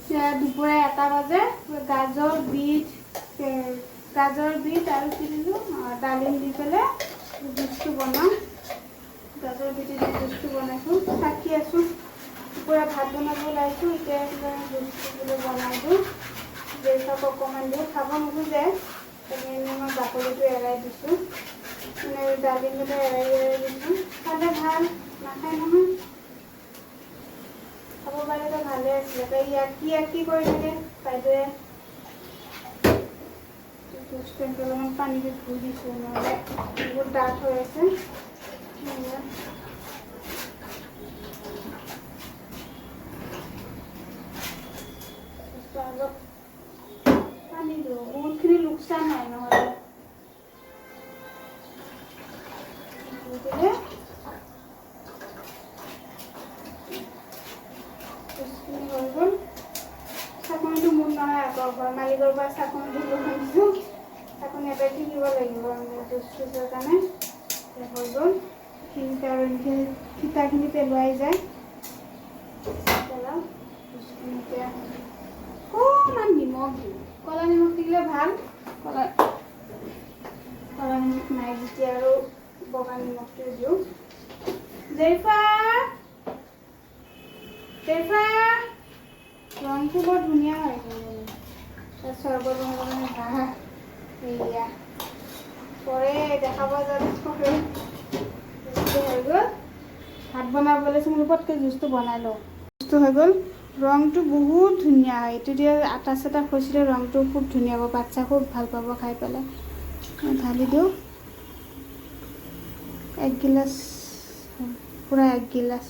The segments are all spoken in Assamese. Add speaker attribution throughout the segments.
Speaker 1: দুপুরে 1টা বাজে গাজর বিট আর কি দিলো ডালিম দি পেলে জুসটো বনাম গাজর বিট দি জুসটো বনাইছো থাকি আছো পুরা ভাত বনাব লাইছো এতিয়া জুসটো বলে বনাই দিও যেসব অকমান দিও খাব নোখোজে তেনে মই বাকলিটো এৰাই দিছো মানে ডালিমটো এৰাই দিছো খালে ভাল নাখায় নহয় খাব পাৰিলে ভালে আছিলে ইয়াক কি কৰি থাকে বাইদেৱে অলপমান পানী দি ধুই দিছোঁ নহ'লে বহুত ডাঠ হৈ আছে পানী দিওঁ বহুতখিনি লোকচান হয় নহ'লে দিলে হৈ গ'ল চাকনিটো মোৰ নহয় আকৌ ঘৰ মালিকৰ পৰা চাকনিটো লৈ আনিছোঁ চাকনি এটা কিনিব লাগিব জুচৰ কাৰণে হৈ গ'ল এইখিনিতে আৰু এনেকৈ ফিতাখিনি পেলোৱাই যায় পেলাওঁ এতিয়া অকণমান নিমখ দিওঁ ক'লা নিমখ দিলে ভাল ক'লা নিমখ নাই যেতিয়া আৰু বগা নিমখটো দিওঁ জেৰিফা ৰংটো বৰ ধুনীয়া হয় চৰ্বত বনাবলৈ ভাল এয়া পৰে দেখাব যাবে হৈ গ'ল ভাত বনাবলৈ মোৰ ওপৰতকৈ জুচটো বনাই লওঁ জুচটো হৈ গ'ল ৰংটো বহুত ধুনীয়া হয় এইটো দিয়ে আটা চাটা খচিলে ৰংটো খুব ধুনীয়া হ'ব বাচ্চা খুব ভাল পাব খাই পেলাই ঢালি দিওঁ 1 গিলাচ পূৰা 1 গিলাচ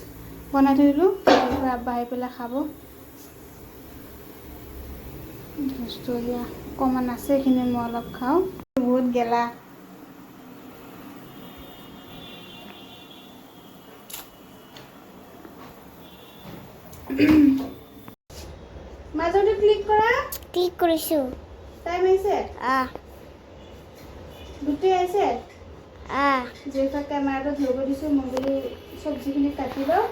Speaker 1: বনাই থৈ দিলোঁ আব্বা আহি পেলাই খাব জুচটো এয়া অকণমান আছে এইখিনি মই অলপ খাওঁ বহুত গেলা মাজৰটো ক্লিক কৰিছোঁ টাইম আহিছে গোটেই আহিছে যেইফা কেমেৰাটো ধৰিব দিছোঁ মই বুলি চব্জিখিনি কাটি লওঁ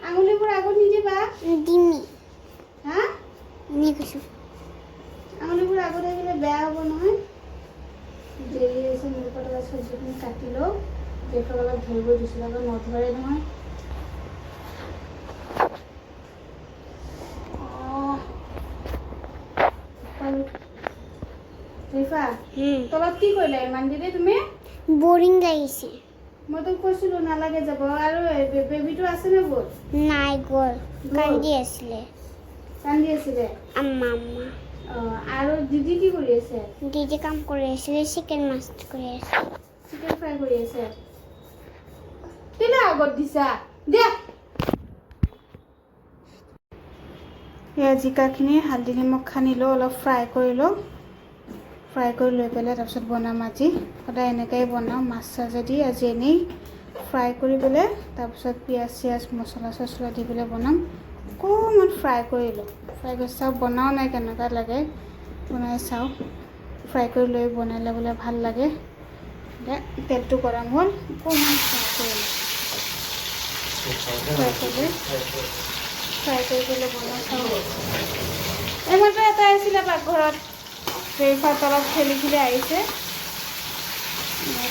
Speaker 1: আঙুলিবোৰ আগত নিদিবা
Speaker 2: দিমি
Speaker 1: হা
Speaker 2: নি কৈছোঁ
Speaker 1: আঙুলিবোৰ আগত আহিলে বেয়া হ'ব নহয় দেৰি হৈছে মোৰ পৰা চব্জিখিনি কাটি লওঁ যেইফা অলপ ধৰিব দিছোঁ আকৌ নধৰে নহয় জেৰিফা তলত কি কৰিলা ইমান দেৰি তুমি
Speaker 2: বৰিং লাগিছে
Speaker 1: মই তোক কৈছিলোঁ নালাগে যাব আৰু বেবীটো আছেনে গ'ল
Speaker 2: নাই গ'ল কান্দি আছিলে আম্মা
Speaker 1: আৰু দিদি কি কৰি আছে
Speaker 2: দিদি কাম কৰি আছিলে চিকেন মাছ কৰি আছে
Speaker 1: চিকেন ফ্ৰাই কৰি আছে কেলে আগত দিছা দিয়া এয়া জিকাখিনি হালধি নিমখ সানি লওঁ অলপ ফ্ৰাই কৰি লওঁ ফ্ৰাই কৰি লৈ পেলাই তাৰপিছত বনাম আজি সদায় এনেকৈয়ে বনাওঁ মাছ চাজেদি আজি এনেই ফ্ৰাই কৰি পেলাই তাৰপিছত পিঁয়াজ চিয়াজ মছলা চছলা দি পেলাই বনাম অকণমান ফ্ৰাই কৰি লওঁ ফ্ৰাই কৰি চাওঁ বনাও নাই কেনেকুৱা লাগে বনাই চাওঁ ফ্ৰাই কৰি লৈ বনালে বোলে ভাল লাগে তেলটো গৰম হ'ল অকণমান ফ্ৰাই কৰি লওঁ ফ্ৰাই কৰি পেলাই বনাই চাওঁ এইমাত্ৰ এটা আহিছিলে পাকঘৰত জেৰিফা তলত খেলি আহিছে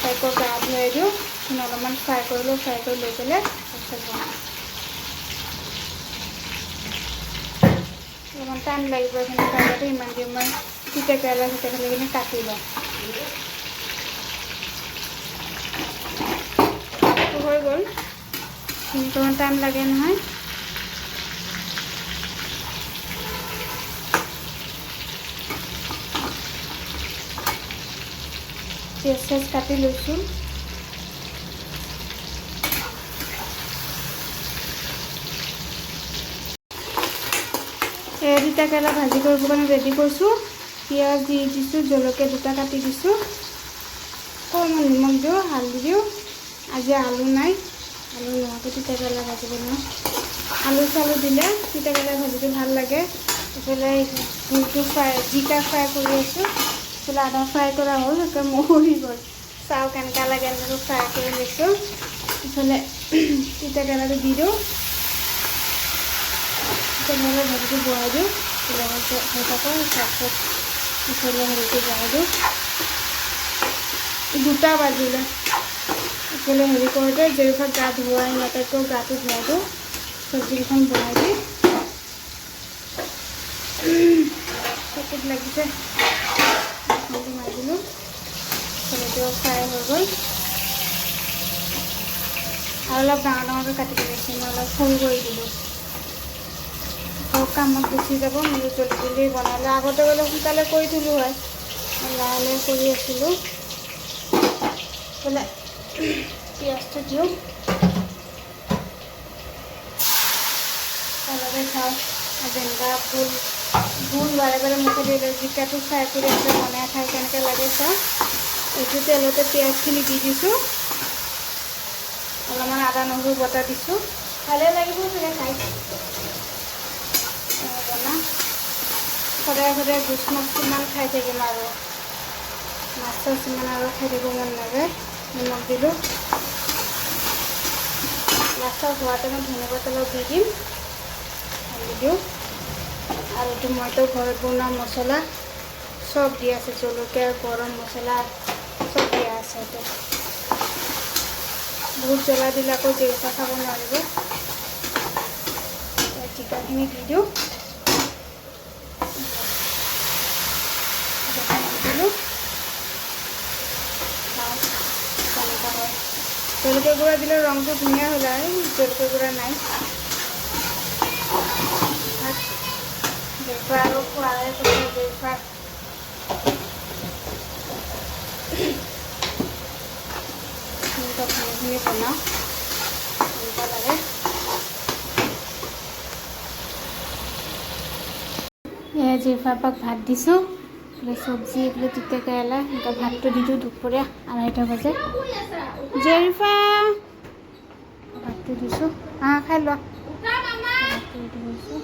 Speaker 1: তাইকো গা ধুৱাই দিওঁ অলপমান ফ্ৰাই কৰিলোঁ ফ্ৰাই কৰি লৈ পেলাই তাৰপিছত বনাওঁ অলপমান টাইম লাগিব এইখিনি কাইলৈতে ইমান দিন মই তিতা কেৰেলাখিনি কাটি লওঁ হৈ গ'ল অকণমান টাইম লাগে নহয় পিঁয়াজ চিয়াজ কাটি লৈছোঁ তিতা কেৰেলা ভাজি কৰিব কাৰণে ৰেডি কৰিছোঁ পিঁয়াজ দি দিছোঁ জলকীয়া 2টা কাটি দিছোঁ অকণমান নিমখ দিওঁ হালধি দিওঁ আজি আলু নাই আলু নোহোৱাকৈ তিতা কেৰেলা ভাজি বনাওঁ আলু চালু দিলে তিতা কেৰেলা ভাজিটো ভাল লাগে এইফালে ভুলটো জিকা ফ্ৰাই কৰি আছোঁ এইফালে আদা ফ্ৰাই কৰা হ'ল একে মৰি গ'ল চাওঁ কেনেকুৱা লাগে এনেকৈ ফ্ৰাই কৰি লৈছোঁ এইফালে তিতা কেৰেলাটো দি দিওঁ তেনেহ'লে হেৰিটো বহাই দিওঁ লগতে হৈ থাকোঁ তাৰপিছত পিছলৈ হেৰিটো বহাই দিওঁ 2টা বাজিলে ইফালে হেৰি কৰোঁতে জেৰিফাক গা ধুৱাই নাটাইতকৈ গাটো ধুৱাই দিওঁ চব্জিকেইখন বনাই দি চকুত লাগিছে মাৰি দিলোঁ চব্জিও ফ্ৰাই হৈ গ'ল আৰু অলপ ডাঙৰকৈ কাটি দিছোঁ মই অলপ সৰু কৰি দিলোঁ কামত গুচি যাব মই জলদি জলদি বনালে আগতে গ'লে সোনকালে কৰি দিলোঁ হয় লাহে লাহে কৰি আছিলোঁ বোলে পিঁয়াজটো দিওঁ তলতে খাওঁ জেংগা ভুল বাৰে বাৰে মুখে দিলে জিকাটো ফ্ৰাই কৰি আছে বনাই খাই কেনেকৈ লাগে চাওঁ এইটো তেলতে পিঁয়াজখিনি দি দিছোঁ অলপমান আদা নহৰু বটা দিছোঁ ভালেই লাগিব চাগে খাই বনা সদায় সদায় গোচ মাছ কিমান খাই থাকিম আৰু মাছ চাছ ইমান আৰু খাই থাকিব মন নাযায় নিমখ দিলোঁ মাছ চাছ হোৱাতে মই ধনিয়া তেলত দি দিম ঢালি দিওঁ আৰু এইটো মইতো ঘৰত বনোৱা মছলা চব দি আছে জলকীয়া গৰম মছলা চব দিয়া আছে এইটো বহুত জ্বলা দিলে আকৌ জেৰিফা খাব নোৱাৰিব জিকাখিনি দি দিওঁ দিলোঁ কেনেকুৱা হয় জলকীয়া গুড়া দিলে ৰংটো ধুনীয়া হ'ল আৰু জলকীয়া গুড়া নাই জেৰিফা আৰু খোৱাৰে কথা জেৰিফা ভালখিনি বনাওঁ এনেকুৱা লাগে এয়া জেৰিফাক ভাত দিছোঁ এইফালে চব্জি এইফালে তিতা কেৰেলা এনেকুৱা ভাতটো দি দিওঁ দুপৰীয়া 2:30 বাজে জেৰিফা ভাতটো দিছোঁ খাই লোৱা ভাতটো দি দিছোঁ